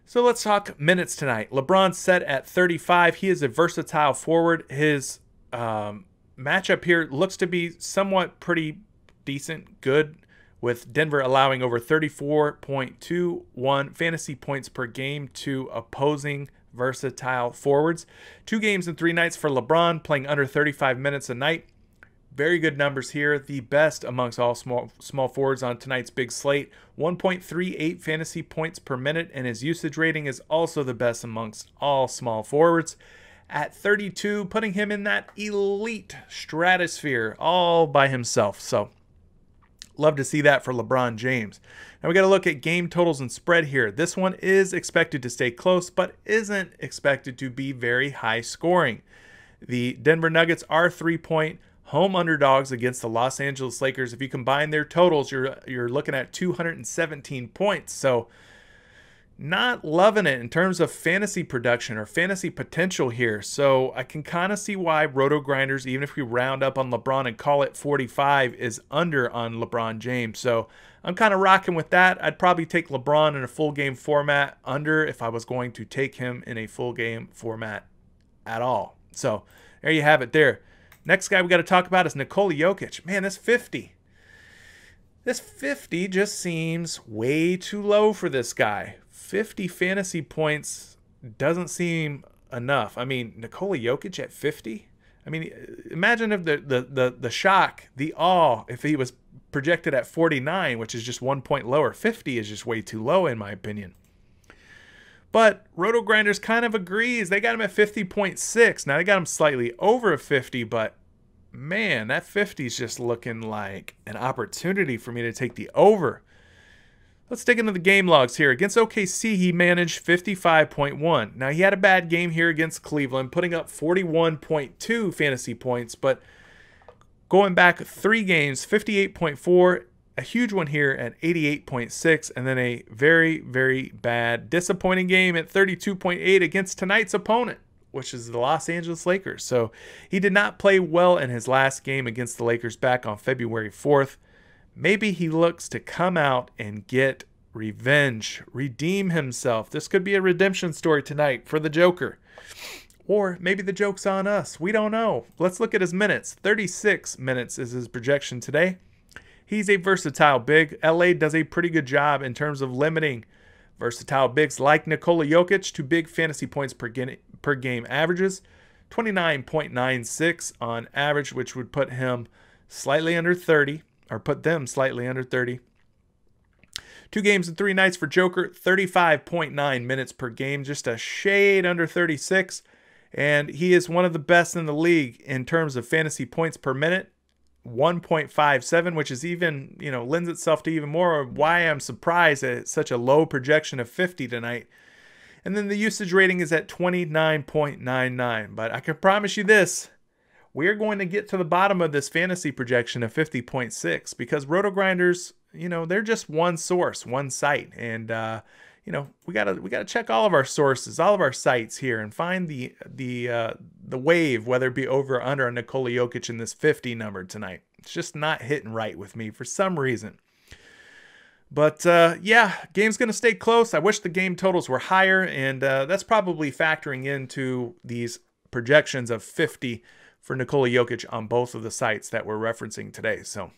So let's talk minutes tonight. LeBron's set at 35. He is a versatile forward. His matchup here looks to be somewhat pretty decent, good, with Denver allowing over 34.21 fantasy points per game to opposing versatile forwards. 2 games and 3 nights for LeBron, playing under 35 minutes a night. Very good numbers here. The best amongst all small forwards on tonight's big slate. 1.38 fantasy points per minute, and his usage rating is also the best amongst all small forwards at 32, putting him in that elite stratosphere all by himself. So love to see that for LeBron James. Now we got to look at game totals and spread here. This one is expected to stay close, but isn't expected to be very high scoring. The Denver Nuggets are 3-point home underdogs against the Los Angeles Lakers. If you combine their totals, you're looking at 217 points. So not loving it in terms of fantasy production or fantasy potential here. So I can kind of see why Roto Grinders, even if we round up on LeBron and call it 45, is under on LeBron James. So I'm kind of rocking with that. I'd probably take LeBron in a full game format under if I was going to take him in a full game format at all. So there you have it there. Next guy we got to talk about is Nicole Yokic. Man, this 50 just seems way too low for this guy. 50 fantasy points doesn't seem enough. I mean, Nicole Yokic at 50? I mean, imagine if the shock, the awe, if he was projected at 49, which is just 1 point lower. 50 is just way too low in my opinion. But Roto Grinders kind of agrees. They got him at 50.6. Now they got him slightly over 50, but man, that 50 is just looking like an opportunity for me to take the over. Let's dig into the game logs here. Against OKC, he managed 55.1. Now, he had a bad game here against Cleveland, putting up 41.2 fantasy points, but going back 3 games, 58.4, a huge one here at 88.6, and then a very, very bad, disappointing game at 32.8 against tonight's opponent, which is the Los Angeles Lakers. So he did not play well in his last game against the Lakers back on February 4th. Maybe he looks to come out and get revenge, redeem himself. This could be a redemption story tonight for the Joker. Or maybe the joke's on us. We don't know. Let's look at his minutes. 36 minutes is his projection today. He's a versatile big. LA does a pretty good job in terms of limiting versatile bigs like Nicole Yokic to big fantasy points per game averages. 29.96 on average, which would put him slightly under 30, or put them slightly under 30. 2 games and 3 nights for Joker, 35.9 minutes per game, just a shade under 36. And he is one of the best in the league in terms of fantasy points per minute, 1.57, which is even, lends itself to even more why I'm surprised at such a low projection of 50 tonight. And then the usage rating is at 29.99. But I can promise you this, we're going to get to the bottom of this fantasy projection of 50.6 because Roto Grinders, they're just one source, one site. And, we gotta check all of our sources, all of our sites here, and find the wave, whether it be over or under on Nicole Yokic in this 50 number tonight. It's just not hitting right with me for some reason. But yeah, game's going to stay close. I wish the game totals were higher, and that's probably factoring into these projections of 50 for Nicole Yokic on both of the sites that we're referencing today. So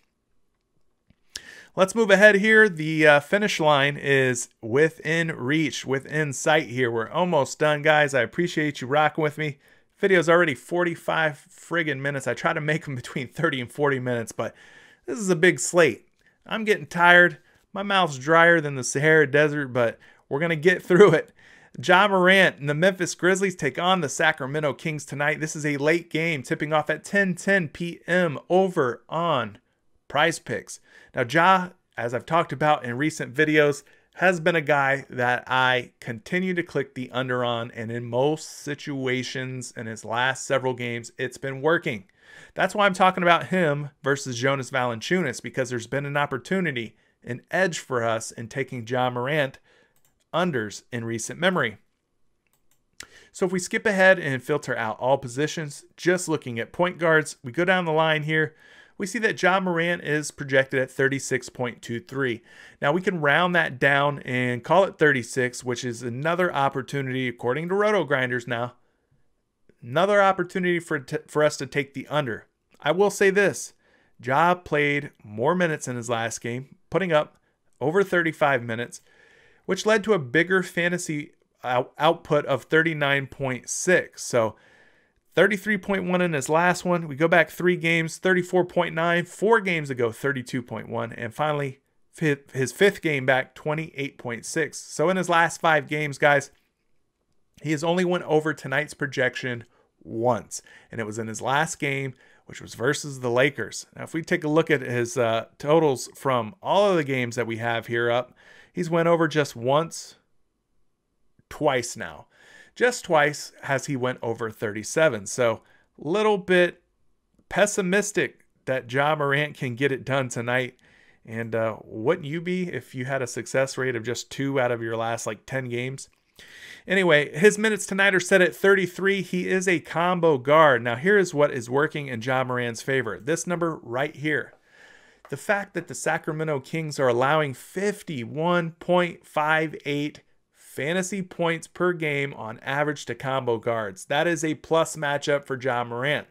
let's move ahead here. The finish line is within reach, within sight here. We're almost done, guys. I appreciate you rocking with me. Video's already 45 friggin' minutes. I try to make them between 30 and 40 minutes, but this is a big slate. I'm getting tired. My mouth's drier than the Sahara Desert, but we're going to get through it. Ja Morant and the Memphis Grizzlies take on the Sacramento Kings tonight. This is a late game, tipping off at 10:10 p.m. over on PrizePicks. Now, Ja, as I've talked about in recent videos, has been a guy that I continue to click the under on, and in most situations in his last several games, it's been working. That's why I'm talking about him versus Jonas Valanciunas, because there's been an opportunity, an edge for us in taking Ja Morant unders in recent memory. So if we skip ahead and filter out all positions, just looking at point guards, we go down the line here. We see that Ja Morant is projected at 36.23. Now we can round that down and call it 36, which is another opportunity, according to Roto Grinders now, another opportunity for us to take the under. I will say this, Ja played more minutes in his last game, putting up over 35 minutes, which led to a bigger fantasy output of 39.6. So 33.1 in his last one. We go back 3 games, 34.9. 4 games ago, 32.1. And finally, his 5th game back, 28.6. So in his last 5 games, guys, he has only went over tonight's projection once. And it was in his last game, which was versus the Lakers. Now, if we take a look at his totals from all of the games that we have here up, he's went over just once, twice now. Just twice has he went over 37. So a little bit pessimistic that Ja Morant can get it done tonight. And wouldn't you be if you had a success rate of just 2 out of your last 10 games? Anyway, his minutes tonight are set at 33. He is a combo guard. Now, here is what is working in Ja Morant's favor. This number right here. The fact that the Sacramento Kings are allowing 51.58 fantasy points per game on average to combo guards. That is a plus matchup for Ja Morant.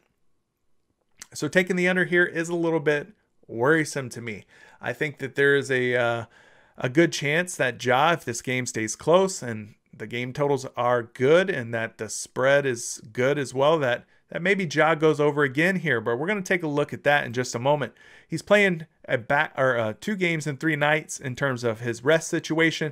So taking the under here is a little bit worrisome to me. I think that there is a good chance that Ja, if this game stays close and the game totals are good and that the spread is good as well, that maybe Ja goes over again here. But we're going to take a look at that in just a moment. He's playing 2 games in 3 nights in terms of his rest situation.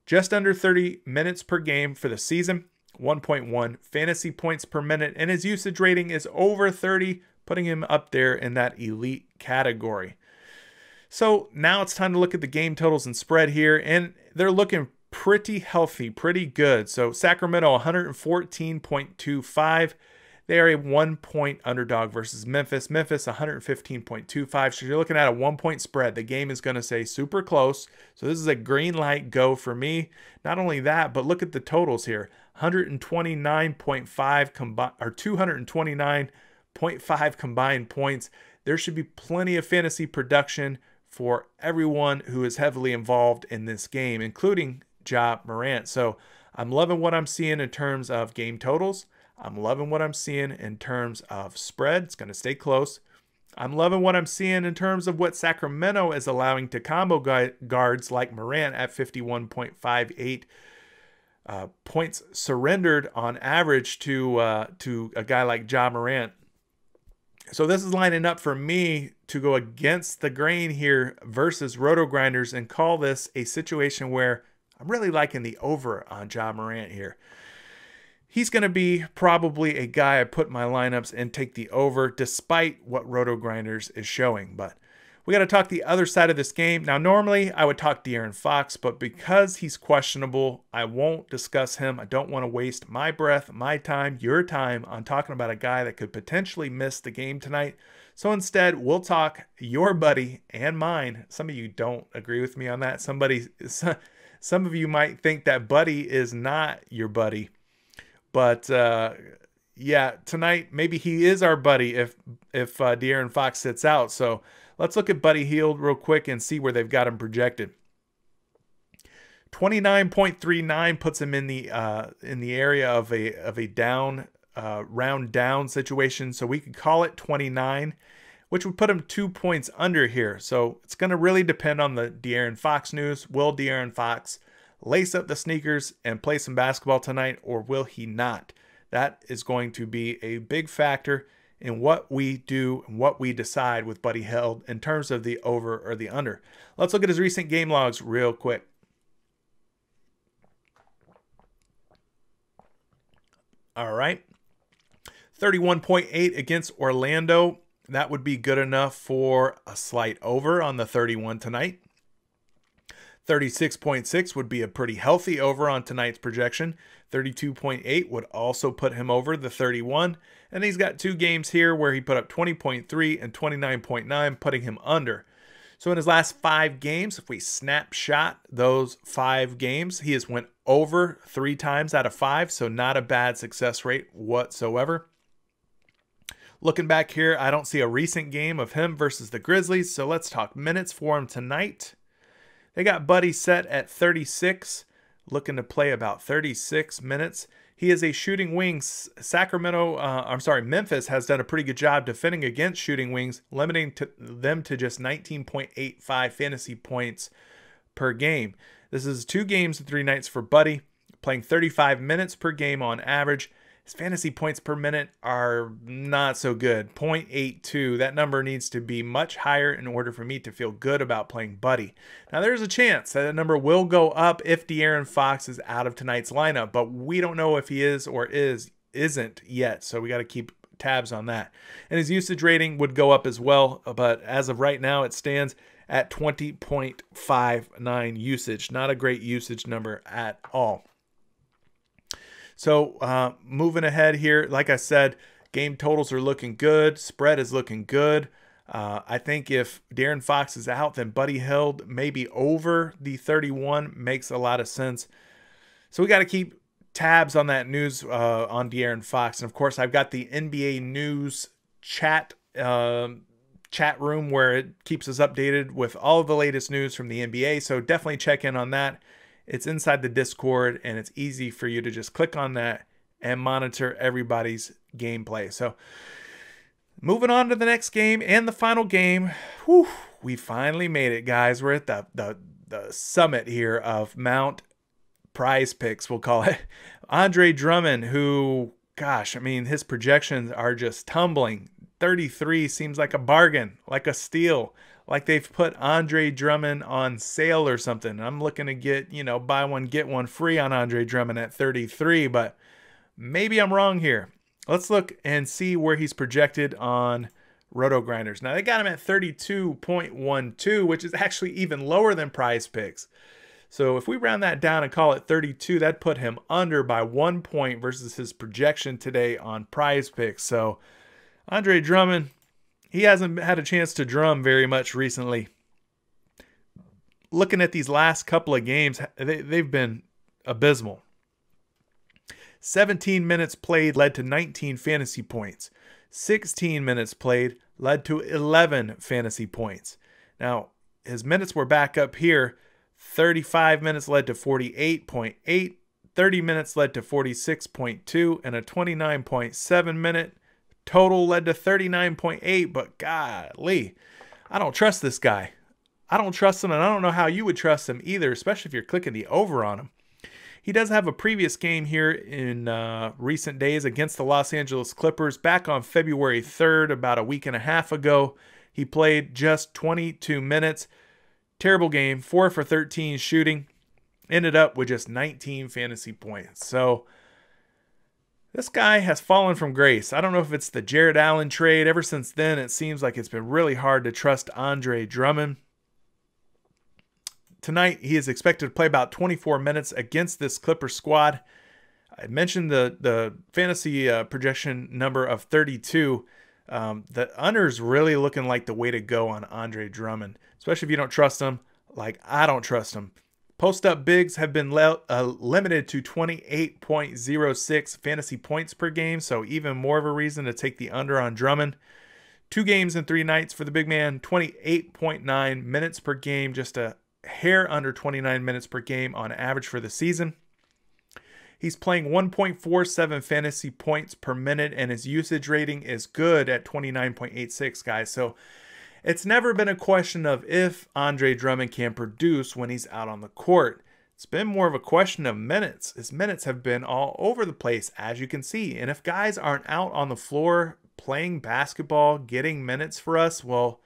Just under 30 minutes per game for the season, 1.1 fantasy points per minute, and his usage rating is over 30, putting him up there in that elite category. So now it's time to look at the game totals and spread here, and they're looking pretty healthy, pretty good. So Sacramento 114.25. They are a 1-point underdog versus Memphis. Memphis 115.25. So you're looking at a 1-point spread. The game is going to say super close. So this is a green light go for me. Not only that, but look at the totals here. 129.5 combined, or 229.5 combined points. There should be plenty of fantasy production for everyone who is heavily involved in this game, including Ja Morant. So I'm loving what I'm seeing in terms of game totals. I'm loving what I'm seeing in terms of spread. It's going to stay close. I'm loving what I'm seeing in terms of what Sacramento is allowing to combo guards like Morant at 51.58 points surrendered on average to a guy like Ja Morant. So this is lining up for me to go against the grain here versus Roto Grinders and call this a situation where I'm really liking the over on Ja Morant here. He's going to be probably a guy I put in my lineups and take the over despite what Roto Grinders is showing. But we got to talk the other side of this game. Now, normally I would talk De'Aaron Fox, but because he's questionable, I won't discuss him. I don't want to waste my breath, my time, your time on talking about a guy that could potentially miss the game tonight. So instead, we'll talk your buddy and mine. Some of you don't agree with me on that. Some of you might think that Buddy is not your buddy, but yeah, tonight maybe he is our buddy if De'Aaron Fox sits out. So let's look at Buddy Hield real quick and see where they've got him projected. 29.39 puts him in the area of a down round down situation. So we could call it 29, which would put him 2 points under here. So it's going to really depend on the De'Aaron Fox news. Will De'Aaron Fox lace up the sneakers and play some basketball tonight, or will he not? That is going to be a big factor in what we do and what we decide with Buddy Hield in terms of the over or the under. Let's look at his recent game logs real quick. All right. 31.8 against Orlando. That would be good enough for a slight over on the 31 tonight. 36.6 would be a pretty healthy over on tonight's projection. 32.8 would also put him over the 31. And he's got 2 games here where he put up 20.3 and 29.9, putting him under. So in his last 5 games, if we snapshot those 5 games, he has went over 3 times out of 5. So not a bad success rate whatsoever. Looking back here, I don't see a recent game of him versus the Grizzlies. So let's talk minutes for him tonight. They got Buddy set at 36, looking to play about 36 minutes. He is a shooting wing. Memphis has done a pretty good job defending against shooting wings, limiting them to just 19.85 fantasy points per game. This is 2 games and 3 nights for Buddy, playing 35 minutes per game on average. His fantasy points per minute are not so good, 0.82. That number needs to be much higher in order for me to feel good about playing Buddy. Now, there's a chance that number will go up if De'Aaron Fox is out of tonight's lineup, but we don't know if he is or isn't yet, so we got to keep tabs on that. And his usage rating would go up as well, but as of right now, it stands at 20.59 usage. Not a great usage number at all. So moving ahead here, like I said, game totals are looking good. Spread is looking good. I think if De'Aaron Fox is out, then Buddy Hield maybe over the 31 makes a lot of sense. So we got to keep tabs on that news on De'Aaron Fox. And, of course, I've got the NBA news chat room where it keeps us updated with all of the latest news from the NBA. So definitely check in on that. It's inside the Discord, and it's easy for you to just click on that and monitor everybody's gameplay. So moving on to the next game and the final game. Whew, we finally made it, guys. We're at the summit here of Mount PrizePicks, we'll call it. Andre Drummond, who, gosh, I mean, his projections are just tumbling. 33 seems like a bargain, like a steal. Like they've put Andre Drummond on sale or something. I'm looking to get, buy one, get one free on Andre Drummond at 33, but maybe I'm wrong here. Let's look and see where he's projected on Roto Grinders. Now, they got him at 32.12, which is actually even lower than PrizePicks. So if we round that down and call it 32, that'd put him under by 1 point versus his projection today on PrizePicks. So Andre Drummond, he hasn't had a chance to drum very much recently. Looking at these last couple of games, they've been abysmal. 17 minutes played led to 19 fantasy points. 16 minutes played led to 11 fantasy points. Now, his minutes were back up here. 35 minutes led to 48.8. 30 minutes led to 46.2. And a 29.7 minute total led to 39.8, but golly, I don't trust this guy. I don't trust him, and I don't know how you would trust him either, especially if you're clicking the over on him. He does have a previous game here in recent days against the Los Angeles Clippers. Back on February 3rd, about a week and a half ago, he played just 22 minutes. Terrible game, 4 for 13 shooting. Ended up with just 19 fantasy points. So this guy has fallen from grace. I don't know if it's the Jared Allen trade. Ever since then, it seems like it's been really hard to trust Andre Drummond. Tonight, he is expected to play about 24 minutes against this Clipper squad. I mentioned the fantasy projection number of 32. The under is really looking like the way to go on Andre Drummond, especially if you don't trust him, like I don't trust him. Post-up bigs have been limited to 28.06 fantasy points per game, so even more of a reason to take the under on Drummond. 2 games and 3 nights for the big man, 28.9 minutes per game, just a hair under 29 minutes per game on average for the season. He's playing 1.47 fantasy points per minute, and his usage rating is good at 29.86, guys. So it's never been a question of if Andre Drummond can produce when he's out on the court. It's been more of a question of minutes. His minutes have been all over the place, as you can see. And if guys aren't out on the floor playing basketball, getting minutes for us, well,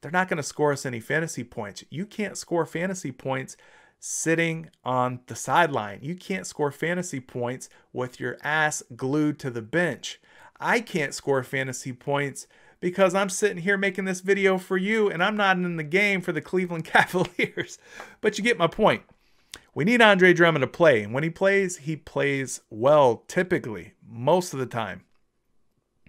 they're not going to score us any fantasy points. You can't score fantasy points sitting on the sideline. You can't score fantasy points with your ass glued to the bench. I can't score fantasy points because I'm sitting here making this video for you and I'm not in the game for the Cleveland Cavaliers. But you get my point. We need Andre Drummond to play. And when he plays well, typically, most of the time.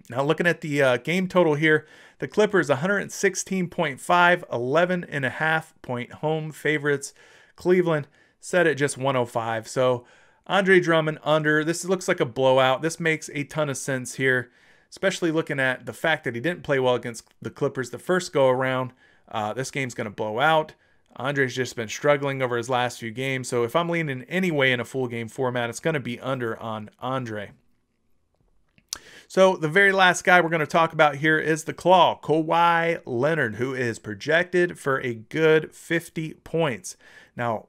Now looking at the game total here, the Clippers 116.5, 11.5 point home favorites. Cleveland set at just 105. So Andre Drummond under. This looks like a blowout. This makes a ton of sense here, especially looking at the fact that he didn't play well against the Clippers the first go around. This game's going to blow out. Andre's just been struggling over his last few games. So if I'm leaning any way in a full game format, it's going to be under on Andre. So the very last guy we're going to talk about here is the Claw, Kawhi Leonard, who is projected for a good 50 points. Now,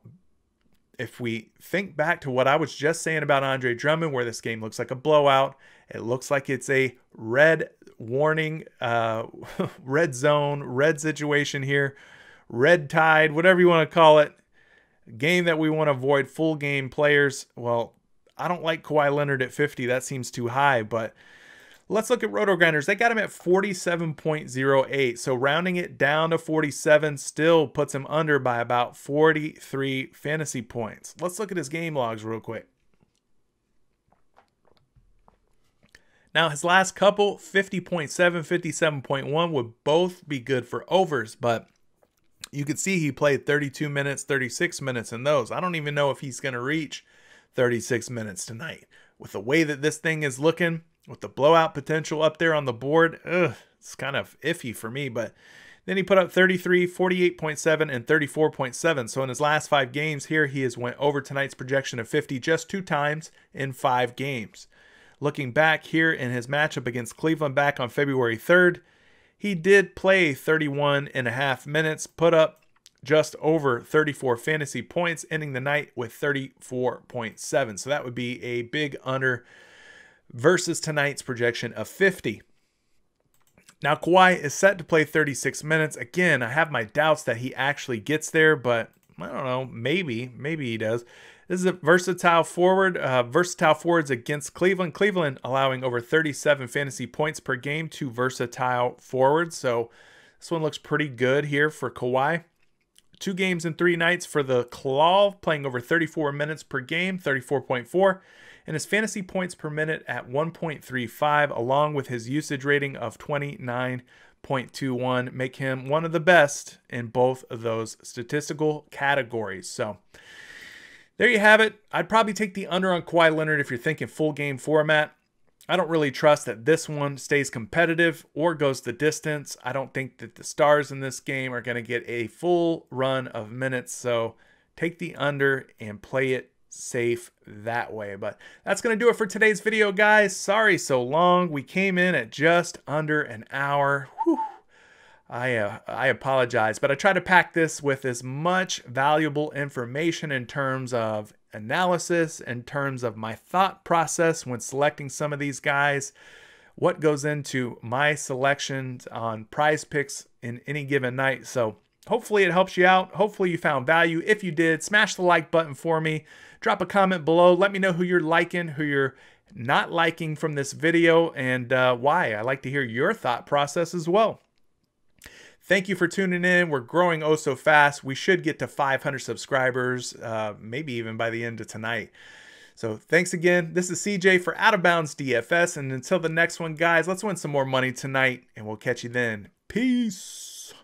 if we think back to what I was just saying about Andre Drummond, where this game looks like a blowout, it looks like it's a red warning, red zone, red situation here, red tide, whatever you want to call it, game that we want to avoid full game players. Well, I don't like Kawhi Leonard at 50. That seems too high, but let's look at Roto Grinders. They got him at 47.08. So rounding it down to 47 still puts him under by about 43 fantasy points. Let's look at his game logs real quick. Now his last couple, 50.7, 57.1 would both be good for overs, but you could see he played 32 minutes, 36 minutes in those. I don't even know if he's going to reach 36 minutes tonight. With the way that this thing is looking, with the blowout potential up there on the board, it's kind of iffy for me. But then he put up 33, 48.7, and 34.7. So in his last 5 games here, he has went over tonight's projection of 50 just 2 times in 5 games. Looking back here in his matchup against Cleveland back on February 3rd, he did play 31.5 minutes, put up just over 34 fantasy points, ending the night with 34.7. So that would be a big under versus tonight's projection of 50. Now Kawhi is set to play 36 minutes. Again, I have my doubts that he actually gets there, but I don't know, maybe he does. This is a versatile forward, versatile forwards against Cleveland. Cleveland allowing over 37 fantasy points per game to versatile forwards. So this one looks pretty good here for Kawhi. 2 games and 3 nights for the Claw, playing over 34 minutes per game, 34.4. And his fantasy points per minute at 1.35, along with his usage rating of 29.21, make him one of the best in both of those statistical categories. So there you have it. I'd probably take the under on Kawhi Leonard if you're thinking full game format. I don't really trust that this one stays competitive or goes the distance. I don't think that the stars in this game are going to get a full run of minutes. So take the under and play it safe that way. But that's going to do it for today's video, guys. Sorry so long. We came in at just under an hour. Whew. I apologize, but I try to pack this with as much valuable information in terms of analysis, in terms of my thought process when selecting some of these guys, what goes into my selections on PrizePicks in any given night. So hopefully it helps you out. Hopefully you found value. If you did, smash the like button for me. Drop a comment below. Let me know who you're liking, who you're not liking from this video, and why. I like to hear your thought process as well. Thank you for tuning in. We're growing oh so fast. We should get to 500 subscribers, maybe even by the end of tonight. So thanks again. This is CJ for Out of Bounds DFS. And until the next one, guys, let's win some more money tonight, and we'll catch you then. Peace.